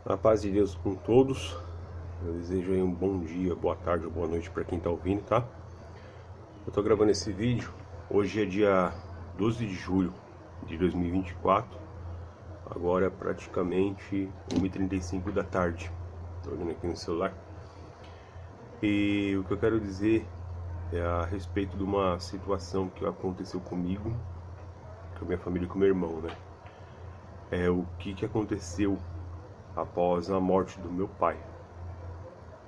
A paz de Deus com todos. Eu desejo aí um bom dia, boa tarde ou boa noite para quem tá ouvindo, tá? Eu tô gravando esse vídeo. Hoje é dia 12 de julho de 2024. Agora é praticamente 1h35 da tarde. Tô olhando aqui no celular. E o que eu quero dizer é a respeito de uma situação que aconteceu comigo, com a minha família e com meu irmão, né? É o que aconteceu após a morte do meu pai,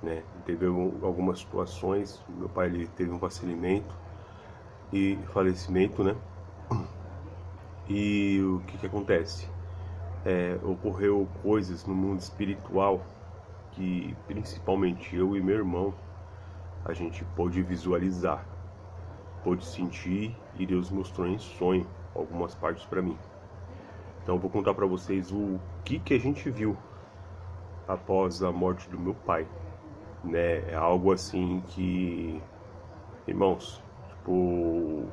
né? Teve algumas situações. Meu pai, ele teve um falecimento, né? E o que acontece? Ocorreu coisas no mundo espiritual que principalmente eu e meu irmão a gente pôde visualizar, pôde sentir, e Deus mostrou em sonho algumas partes para mim. Então eu vou contar para vocês o que a gente viu após a morte do meu pai, né? É algo assim que, irmãos, tipo,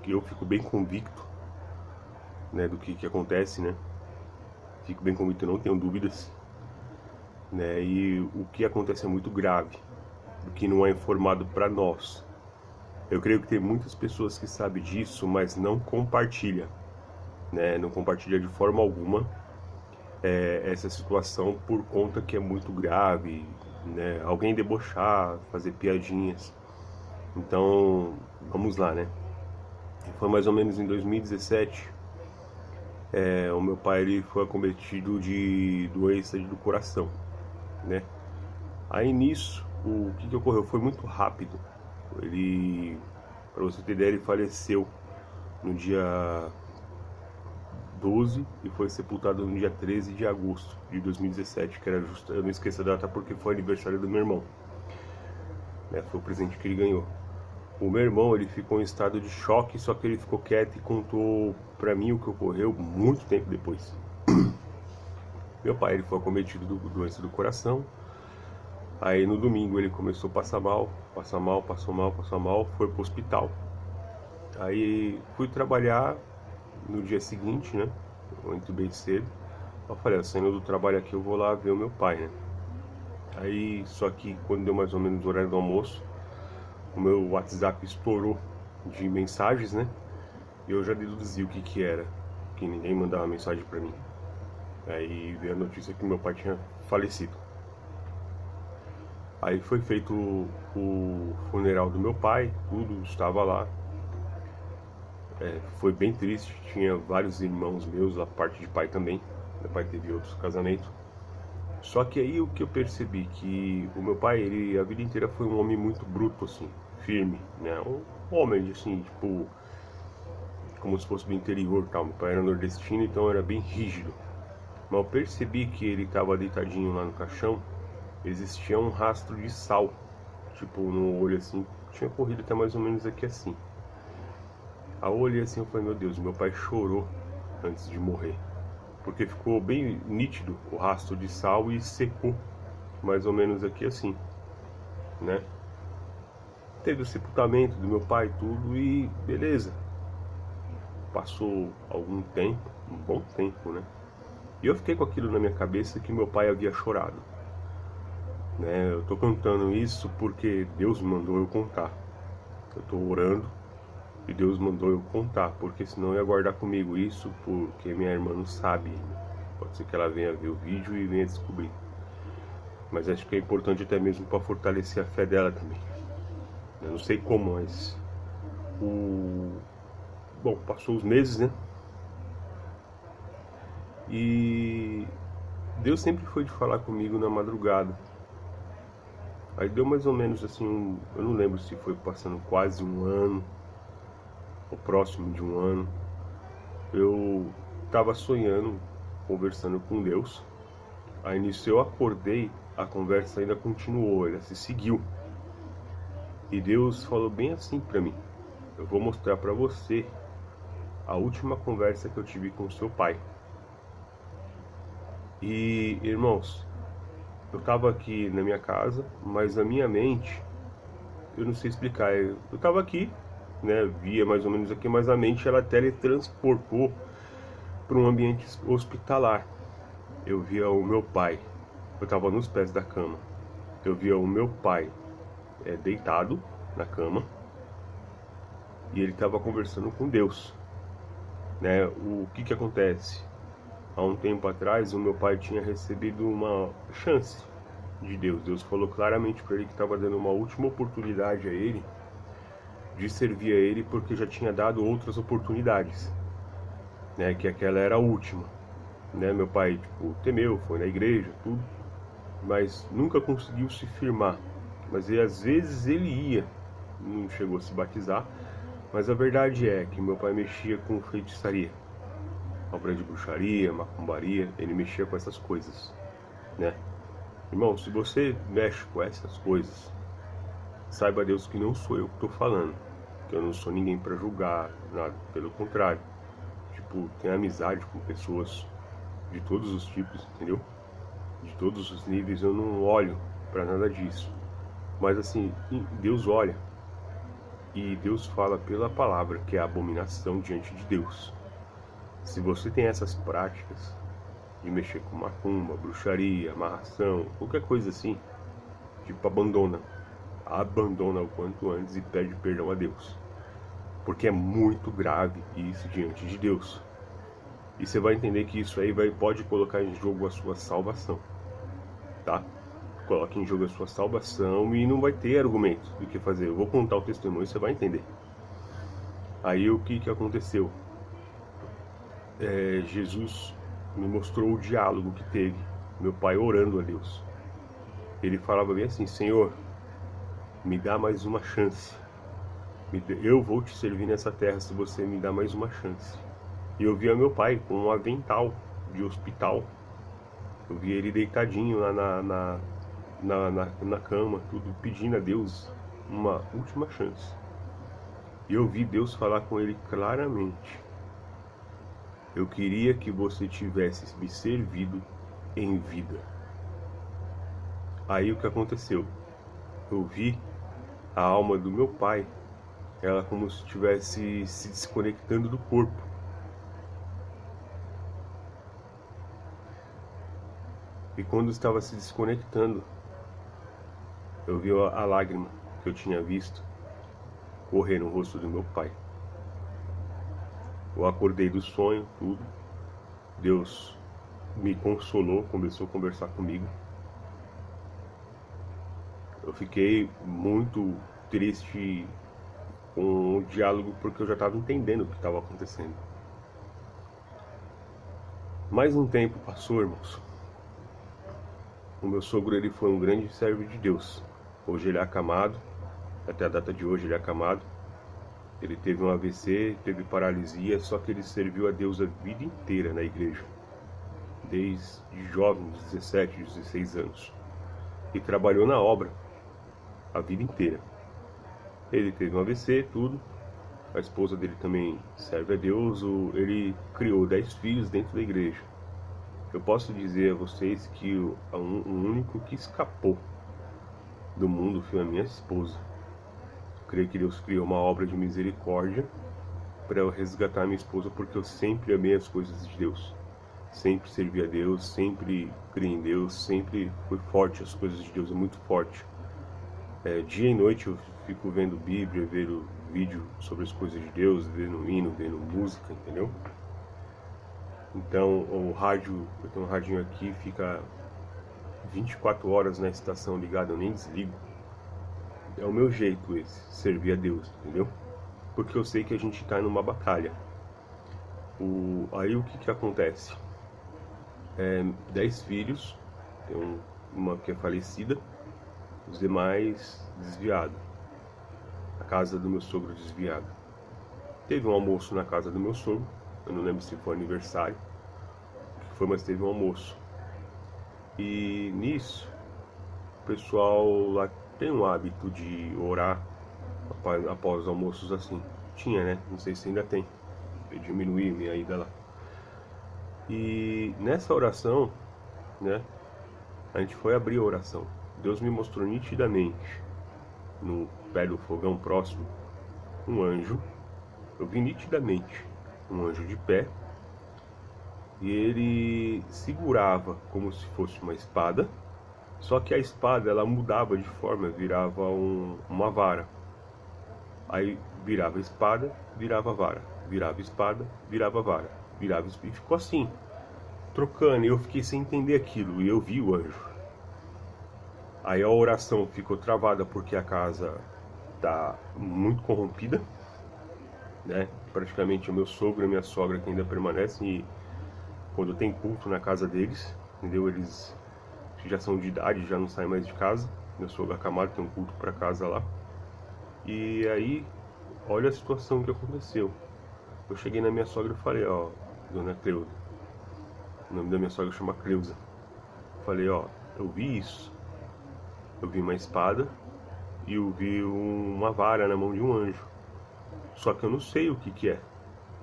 eu fico bem convicto, né, do que acontece, né? Fico bem convicto, não tenho dúvidas, né? E o que acontece é muito grave, o que não é informado para nós. Eu creio que tem muitas pessoas que sabem disso, mas não compartilha, né? Não compartilha de forma alguma essa situação, por conta que é muito grave, né? Alguém debochar, fazer piadinhas. Então, vamos lá, né? Foi mais ou menos em 2017. O meu pai, ele foi acometido de doença do coração, né? Aí nisso, o que ocorreu foi muito rápido. Ele, para você ter ideia, ele faleceu no dia 12 e foi sepultado no dia 13 de agosto de 2017, que era justo, eu não esqueço a data porque foi aniversário do meu irmão, né? Foi o presente que ele ganhou. O meu irmão, ele ficou em estado de choque, só que ele ficou quieto e contou pra mim o que ocorreu muito tempo depois. Meu pai, ele foi acometido de doença do coração. Aí no domingo ele começou a passar mal, passou mal, foi pro hospital. Aí fui trabalhar no dia seguinte, né? Muito bem cedo. Eu falei, saindo do trabalho aqui, eu vou lá ver o meu pai, né? Aí, só que quando deu mais ou menos o horário do almoço, o meu WhatsApp estourou de mensagens, né? E eu já deduzi o que era, que ninguém mandava mensagem pra mim. Aí veio a notícia que meu pai tinha falecido. Aí foi feito o funeral do meu pai, tudo estava lá. Foi bem triste, tinha vários irmãos meus, a parte de pai também. Meu pai teve outros casamentos. Só que aí o que eu percebi, que o meu pai, ele a vida inteira foi um homem muito bruto, assim, firme, né? Um homem, assim, tipo, como se fosse do interior, tal. Meu pai era nordestino, então era bem rígido. Mas eu percebi que ele estava deitadinho lá no caixão, existia um rastro de sal, tipo, no olho, assim, tinha corrido até mais ou menos aqui assim. Aí eu olhei assim, eu falei, meu Deus, meu pai chorou antes de morrer, porque ficou bem nítido o rastro de sal e secou mais ou menos aqui assim, né? Teve o sepultamento do meu pai, tudo, e beleza. Passou algum tempo, um bom tempo, né? E eu fiquei com aquilo na minha cabeça, que meu pai havia chorado, né? Eu tô contando isso porque Deus mandou eu contar. Eu tô orando e Deus mandou eu contar, porque senão eu ia guardar comigo isso, porque minha irmã não sabe. Pode ser que ela venha ver o vídeo e venha descobrir. Mas acho que é importante até mesmo para fortalecer a fé dela também. Eu não sei como, mas bom, passou os meses, né? E Deus sempre foi de falar comigo na madrugada. Aí deu mais ou menos assim, eu não lembro se foi passando quase um ano, ou próximo de um ano. Eu estava sonhando, conversando com Deus. Aí nisso eu acordei, a conversa ainda continuou, ela se seguiu. E Deus falou bem assim pra mim: eu vou mostrar pra você a última conversa que eu tive com seu pai. E, irmãos, eu tava aqui na minha casa, mas a minha mente, eu não sei explicar, eu tava aqui, né, via mais ou menos aqui, mas a mente, ela teletransportou para um ambiente hospitalar. Eu via o meu pai Eu estava nos pés da cama. Eu via o meu pai deitado na cama e ele estava conversando com Deus, né? O que acontece? Há um tempo atrás, o meu pai tinha recebido uma chance de Deus. Deus falou claramente para ele que estava dando uma última oportunidade a ele de servir a ele, porque já tinha dado outras oportunidades, né? Que aquela era a última, né? Meu pai, temeu, foi na igreja, tudo, mas nunca conseguiu se firmar. Mas às vezes ele ia, não chegou a se batizar, mas a verdade é que meu pai mexia com feitiçaria, obra de bruxaria, macumbaria, ele mexia com essas coisas, né? Irmão, se você mexe com essas coisas, saiba Deus que não sou eu que estou falando, que eu não sou ninguém para julgar, nada, pelo contrário. Tenho amizade com pessoas de todos os tipos, entendeu? De todos os níveis, eu não olho para nada disso. Mas assim, Deus olha e Deus fala pela palavra que é a abominação diante de Deus. Se você tem essas práticas de mexer com macumba, bruxaria, amarração, qualquer coisa assim, abandona o quanto antes e pede perdão a Deus, porque é muito grave isso diante de Deus. E você vai entender que isso aí pode colocar em jogo a sua salvação, tá? Coloque em jogo a sua salvação e não vai ter argumento do que fazer. Eu vou contar o testemunho e você vai entender. Aí o que aconteceu? Jesus me mostrou o diálogo que teve, meu pai orando a Deus. Ele falava bem assim: Senhor, me dá mais uma chance. Eu vou te servir nessa terra se você me dá mais uma chance. E eu via meu pai com um avental de hospital. Eu via ele deitadinho lá na cama, tudo, pedindo a Deus uma última chance. E eu vi Deus falar com ele claramente: eu queria que você tivesse me servido em vida. Aí o que aconteceu? Eu vi a alma do meu pai, ela como se estivesse se desconectando do corpo. E quando estava se desconectando, eu vi a lágrima que eu tinha visto correr no rosto do meu pai. Eu acordei do sonho, tudo. Deus me consolou, começou a conversar comigo. Eu fiquei muito triste com o diálogo, porque eu já estava entendendo o que estava acontecendo. Mais um tempo passou, irmãos. O meu sogro, ele foi um grande servo de Deus. Hoje ele é acamado, até a data de hoje ele é acamado. Ele teve um AVC, teve paralisia, só que ele serviu a Deus a vida inteira na igreja. Desde jovem, 17, 16 anos. E trabalhou na obra a vida inteira. Ele teve um AVC, tudo. A esposa dele também serve a Deus. Ele criou 10 filhos dentro da igreja. Eu posso dizer a vocês que o único que escapou do mundo foi a minha esposa. Eu creio que Deus criou uma obra de misericórdia para eu resgatar minha esposa, porque eu sempre amei as coisas de Deus. Sempre servi a Deus, sempre criei em Deus, sempre foi forte as coisas de Deus, é muito forte. Dia e noite eu fico vendo Bíblia, vendo vídeo sobre as coisas de Deus, vendo hino, vendo música, entendeu? Então o rádio, eu tenho um radinho aqui, fica 24 horas na estação ligado, eu nem desligo. É o meu jeito esse, servir a Deus, entendeu? Porque eu sei que a gente está numa batalha. Aí o que acontece? 10 filhos, tem uma que é falecida, os demais desviados. A casa do meu sogro desviada. Teve um almoço na casa do meu sogro, eu não lembro se foi aniversário, o que foi, mas teve um almoço. E nisso, o pessoal lá tem um hábito de orar após os almoços assim. Tinha, né? Não sei se ainda tem. Eu diminuí minha ida lá. E nessa oração, né? A gente foi abrir a oração. Deus me mostrou nitidamente, no pé do fogão próximo, um anjo. Eu vi nitidamente um anjo de pé. E ele segurava como se fosse uma espada Só que a espada, ela mudava de forma, virava uma vara. Aí virava espada, virava vara. Virava espada, virava vara. Virava espada. E ficou assim, trocando. E eu fiquei sem entender aquilo. E eu vi o anjo. Aí a oração ficou travada porque a casa tá muito corrompida, né? Praticamente o meu sogro e a minha sogra que ainda permanecem. E quando tem culto na casa deles, entendeu? Eles já são de idade, já não saem mais de casa. Meu sogro acamado tem um culto para casa lá. E aí, olha a situação que aconteceu. Eu cheguei na minha sogra e falei, ó, dona Cleusa, o nome da minha sogra chama Cleusa. Falei, ó, eu vi isso. Eu vi uma espada e eu vi uma vara na mão de um anjo. Só que eu não sei o que que é.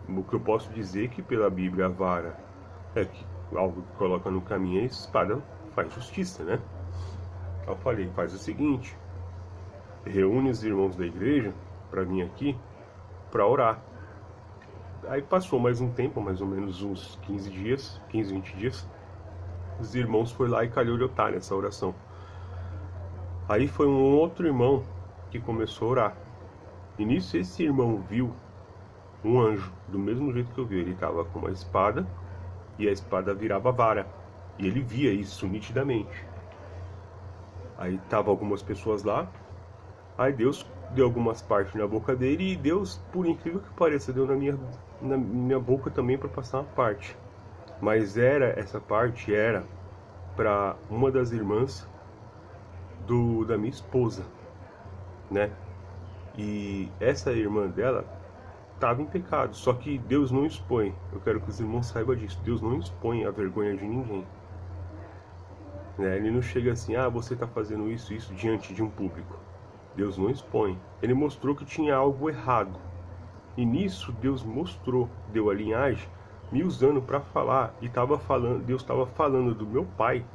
O que eu posso dizer é que pela Bíblia a vara é que algo que coloca no caminho, e a espada faz justiça, né? Eu falei, faz o seguinte, reúne os irmãos da igreja para vir aqui para orar. Aí passou mais um tempo, mais ou menos uns 15 dias, 15, 20 dias, os irmãos foram lá e calhou de eu estar nessa oração. Aí foi um outro irmão que começou a orar. E nisso esse irmão viu um anjo, do mesmo jeito que eu vi. Ele estava com uma espada e a espada virava vara. E ele via isso nitidamente. Aí estavam algumas pessoas lá. Aí Deus deu algumas partes na boca dele. E Deus, por incrível que pareça, deu na minha boca também para passar uma parte. Mas essa parte era para uma das irmãs da minha esposa, né? E essa irmã dela estava em pecado. Só que Deus não expõe. Eu quero que os irmãos saibam disso. Deus não expõe a vergonha de ninguém. Né? Ele não chega assim, ah, você está fazendo isso diante de um público. Deus não expõe. Ele mostrou que tinha algo errado. E nisso Deus mostrou, deu a linhagem, me usando para falar. E Deus estava falando do meu pai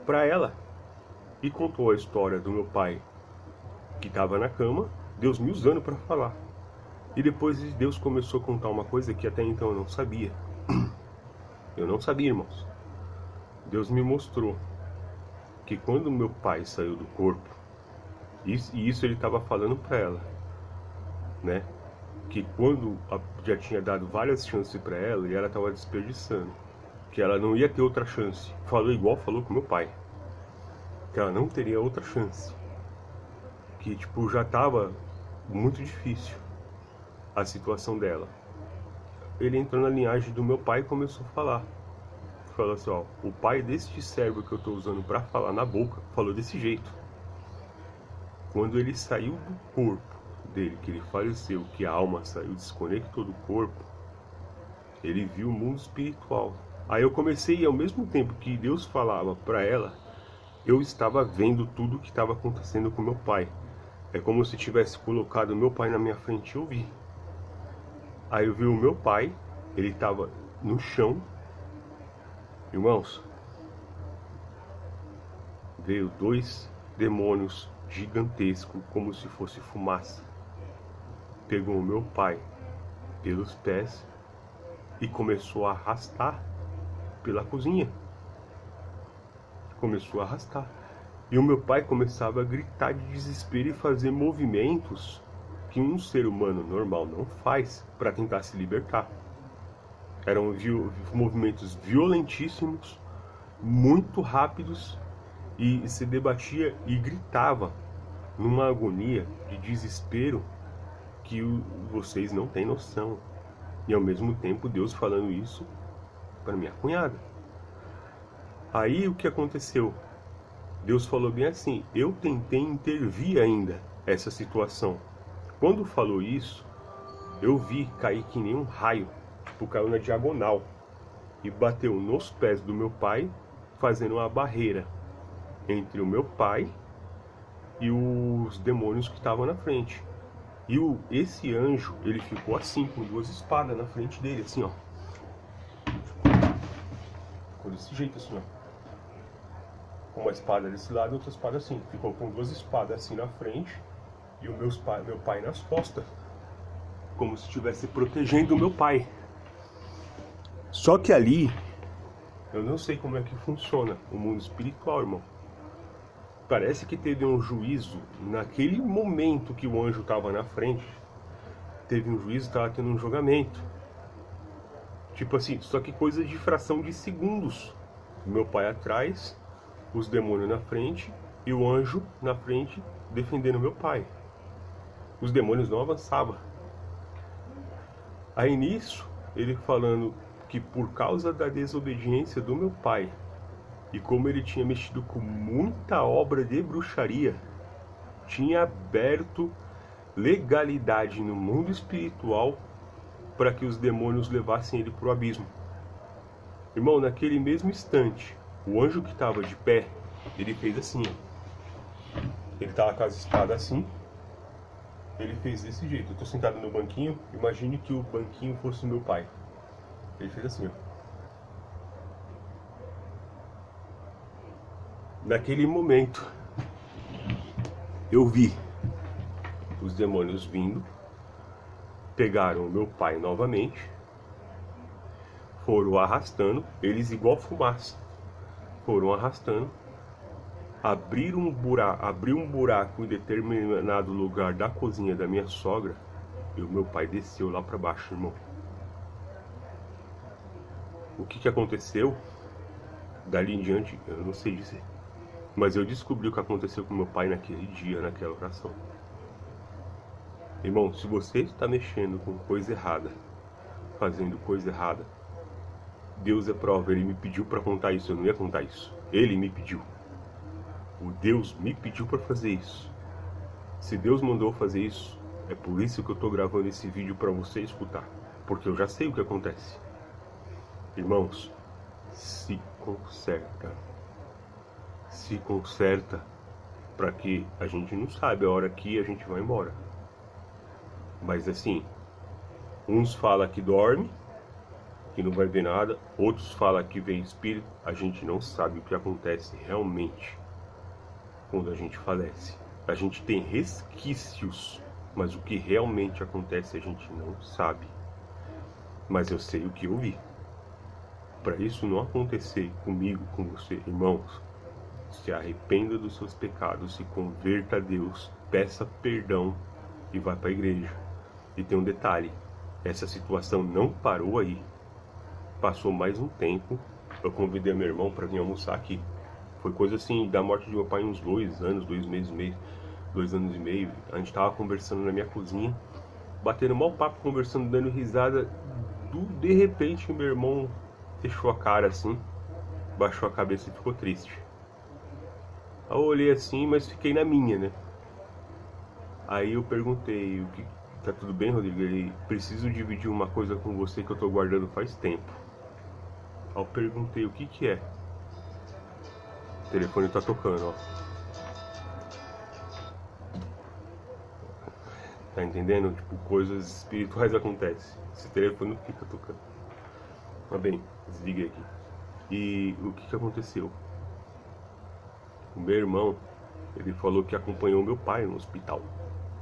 para ela. E contou a história do meu pai que estava na cama, Deus me usando para falar. E depois Deus começou a contar uma coisa que até então eu não sabia. Eu não sabia, irmãos. Deus me mostrou que quando meu pai saiu do corpo, e isso ele estava falando para ela, né? Que quando já tinha dado várias chances para ela e ela estava desperdiçando, que ela não ia ter outra chance. Falou igual falou com meu pai, que ela não teria outra chance. Que tipo, já estava muito difícil a situação dela. Ele entrou na linhagem do meu pai e começou a falar. Falou assim, ó, o pai deste servo que eu estou usando para falar na boca, falou desse jeito. Quando ele saiu do corpo dele, que ele faleceu, que a alma saiu, desconectou do corpo, ele viu o mundo espiritual. Aí eu comecei, ao mesmo tempo que Deus falava para ela, eu estava vendo tudo o que estava acontecendo com meu pai. É como se tivesse colocado meu pai na minha frente e eu vi. Aí eu vi o meu pai, ele estava no chão. Irmãos, veio 2 demônios gigantescos, como se fosse fumaça. Pegou o meu pai pelos pés e começou a arrastar pela cozinha. Começou a arrastar. E o meu pai começava a gritar de desespero e fazer movimentos que um ser humano normal não faz para tentar se libertar. Eram movimentos violentíssimos, muito rápidos, e se debatia e gritava numa agonia de desespero que vocês não têm noção. E ao mesmo tempo Deus falando isso para minha cunhada. Aí o que aconteceu? Deus falou bem assim, eu tentei intervir ainda essa situação. Quando falou isso, eu vi cair que nem um raio, tipo, caiu na diagonal e bateu nos pés do meu pai, fazendo uma barreira entre o meu pai e os demônios que estavam na frente. E esse anjo, ele ficou assim, com 2 espadas na frente dele, assim, ó. Ficou desse jeito, assim, ó. Uma espada desse lado e outra espada assim. Ficou com 2 espadas assim na frente e o meu pai nas costas, como se estivesse protegendo o meu pai. Só que ali Eu não sei como é que funciona o mundo espiritual, irmão. Parece que teve um juízo naquele momento que o anjo estava na frente. Teve um juízo, estava tendo um julgamento. Tipo assim, só que coisa de fração de segundos. Meu pai atrás, os demônios na frente e o anjo na frente defendendo meu pai. Os demônios não avançavam. Aí nisso, ele falando que por causa da desobediência do meu pai, e como ele tinha mexido com muita obra de bruxaria, tinha aberto legalidade no mundo espiritual para que os demônios levassem ele para o abismo. Irmão, naquele mesmo instante, o anjo que estava de pé, ele fez assim, ó. Ele estava com as espadas assim, ele fez desse jeito. Eu estou sentado no banquinho, imagine que o banquinho fosse o meu pai. Ele fez assim, ó. Naquele momento, eu vi os demônios vindo, pegaram o meu pai novamente, foram arrastando, eles igual fumaça, foram arrastando, abriu um buraco em determinado lugar da cozinha da minha sogra, e o meu pai desceu lá para baixo, irmão. O que aconteceu? Dali em diante, eu não sei dizer. Mas eu descobri o que aconteceu com meu pai naquele dia, naquela oração. Irmão, se você está mexendo com coisa errada, fazendo coisa errada, Deus é prova. Ele me pediu para contar isso, eu não ia contar isso. Ele me pediu. O Deus me pediu para fazer isso. Se Deus mandou fazer isso, é por isso que eu estou gravando esse vídeo para você escutar. Porque eu já sei o que acontece. Irmãos, se conserta. Se conserta, para que a gente não sabe a hora que a gente vai embora. Mas assim, uns falam que dorme, que não vai ver nada, outros falam que vem espírito. A gente não sabe o que acontece realmente quando a gente falece. A gente tem resquícios, mas o que realmente acontece a gente não sabe. Mas eu sei o que eu vi. Para isso não acontecer comigo, com você, irmãos, se arrependa dos seus pecados, se converta a Deus, peça perdão e vá para a igreja. E tem um detalhe, essa situação não parou aí. Passou mais um tempo, eu convidei meu irmão para vir almoçar aqui. Foi coisa assim, da morte de meu pai uns 2 anos, 2 meses e meio, 2 anos e meio. A gente tava conversando na minha cozinha, batendo mau papo, conversando, dando risada. De repente meu irmão fechou a cara assim, baixou a cabeça e ficou triste. Eu olhei assim, mas fiquei na minha, né? Aí eu perguntei, tá tudo bem, Rodrigo? Ele, preciso dividir uma coisa com você que eu tô guardando faz tempo. Aí eu perguntei, o que é? O telefone tá tocando, ó. Tá entendendo? Tipo, coisas espirituais acontecem. Esse telefone não fica tocando. Mas bem, desliguei aqui. E o que aconteceu? O meu irmão, ele falou que acompanhou meu pai no hospital.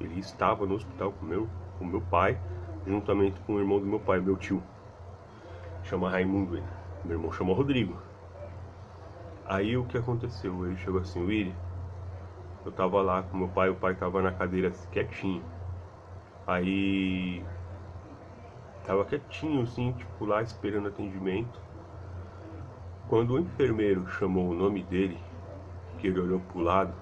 Ele estava no hospital com meu pai, juntamente com o irmão do meu pai, meu tio. Chama Raimundo ele. Meu irmão chama Rodrigo. Aí o que aconteceu? Ele chegou assim, William, eu tava lá com meu pai, o pai tava na cadeira quietinho. Aí tava quietinho assim, tipo lá esperando atendimento. Quando o enfermeiro chamou o nome dele, que ele olhou pro lado,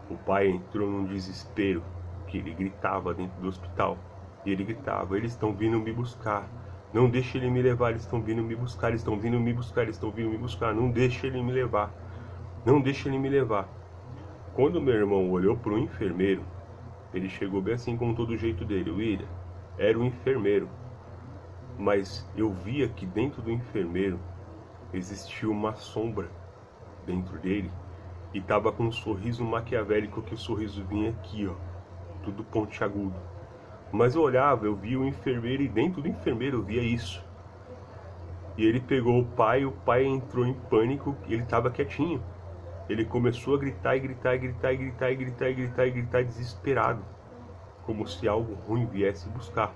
o pai entrou num desespero, que ele gritava dentro do hospital. E ele gritava, eles estão vindo me buscar. Não deixe ele me levar, eles estão vindo me buscar, eles estão vindo me buscar, eles estão vindo me buscar. Não deixe ele me levar. Não deixe ele me levar. Quando meu irmão olhou pro enfermeiro, ele chegou bem assim com todo o jeito dele. William, era um enfermeiro. Mas eu via que dentro do enfermeiro existia uma sombra dentro dele. E tava com um sorriso maquiavélico, que o sorriso vinha aqui, ó, tudo pontiagudo. Mas eu olhava, eu via o enfermeiro e dentro do enfermeiro eu via isso. E ele pegou o pai entrou em pânico e ele tava quietinho. Ele começou a gritar e gritar e gritar e gritar e gritar e gritar e gritar desesperado, como se algo ruim viesse buscar.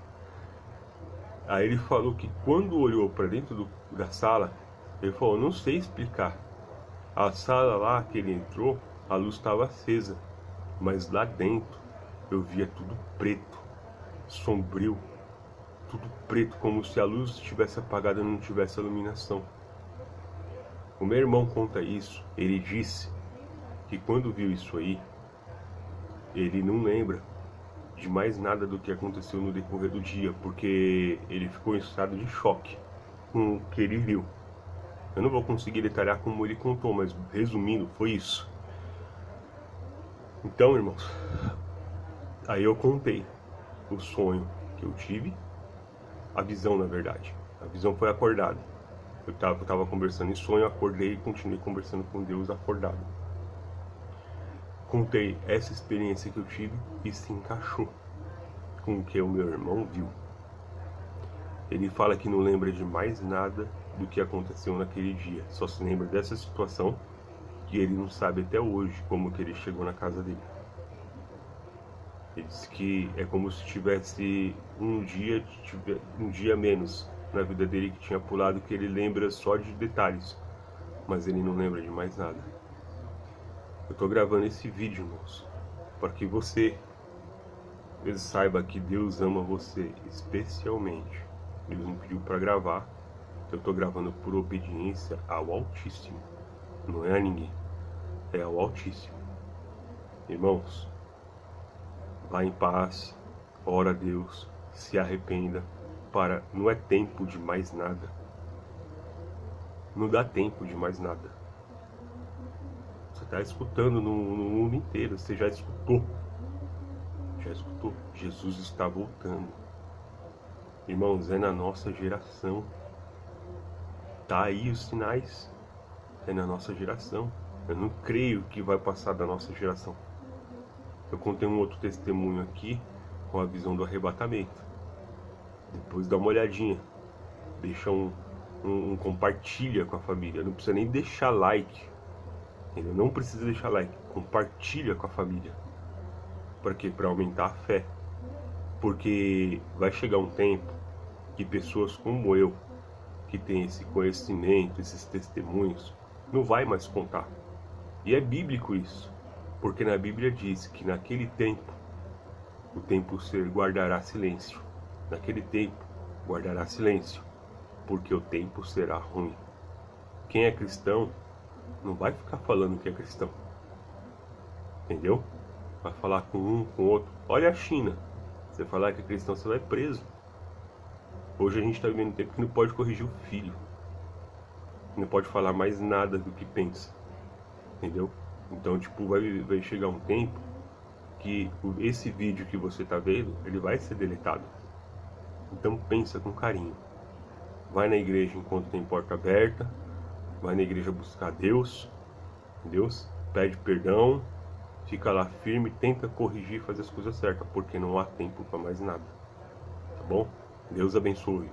Aí ele falou que quando olhou para dentro da sala, Ele falou, não sei explicar. A sala lá que ele entrou, a luz estava acesa, mas lá dentro eu via tudo preto, sombrio, tudo preto, como se a luz estivesse apagada e não tivesse iluminação. O meu irmão conta isso. Ele disse que quando viu isso aí, ele não lembra de mais nada do que aconteceu no decorrer do dia, porque ele ficou em estado de choque com o que ele viu. Eu não vou conseguir detalhar como ele contou, mas resumindo, foi isso. Então, irmãos, aí eu contei o sonho que eu tive, a visão, na verdade. A visão foi acordada. Eu tava conversando em sonho, acordei e continuei conversando com Deus acordado. Contei essa experiência que eu tive e se encaixou com o que o meu irmão viu. Ele fala que não lembra de mais nada do que aconteceu naquele dia. Só se lembra dessa situação que ele não sabe até hoje como que ele chegou na casa dele. Ele disse que é como se tivesse um dia menos na vida dele que tinha pulado, que ele lembra só de detalhes, mas ele não lembra de mais nada. Eu tô gravando esse vídeo, irmãos, para que você saiba que Deus ama você especialmente. Deus me pediu para gravar. Eu tô gravando por obediência ao Altíssimo. Não é a ninguém, é ao Altíssimo. Irmãos, vá em paz, ora a Deus, se arrependa. Não é tempo de mais nada. Não dá tempo de mais nada. Você está escutando no mundo inteiro, você já escutou. Já escutou. Jesus está voltando. Irmãos, é na nossa geração. Tá aí os sinais. É na nossa geração. Eu não creio que vai passar da nossa geração. Eu contei um outro testemunho aqui com a visão do arrebatamento. Depois dá uma olhadinha. Deixa um compartilha com a família. Não precisa nem deixar like. Ele não precisa deixar like. Compartilha com a família. Para quê? Para aumentar a fé. Porque vai chegar um tempo que pessoas como eu, que tem esse conhecimento, esses testemunhos, não vai mais contar. E é bíblico isso. Porque na Bíblia diz que naquele tempo, o tempo guardará silêncio. Naquele tempo, guardará silêncio. Porque o tempo será ruim. Quem é cristão, não vai ficar falando que é cristão. Entendeu? Vai falar com um, com outro. Olha a China. Você falar que é cristão, você vai preso. Hoje a gente está vivendo um tempo que não pode corrigir o filho. Não pode falar mais nada do que pensa. Entendeu? Então, tipo, vai chegar um tempo que esse vídeo que você está vendo, ele vai ser deletado. Então pensa com carinho. Vai na igreja enquanto tem porta aberta. Vai na igreja buscar Deus. Deus pede perdão. Fica lá firme, tenta corrigir e fazer as coisas certas, porque não há tempo para mais nada. Tá bom? Deus abençoe.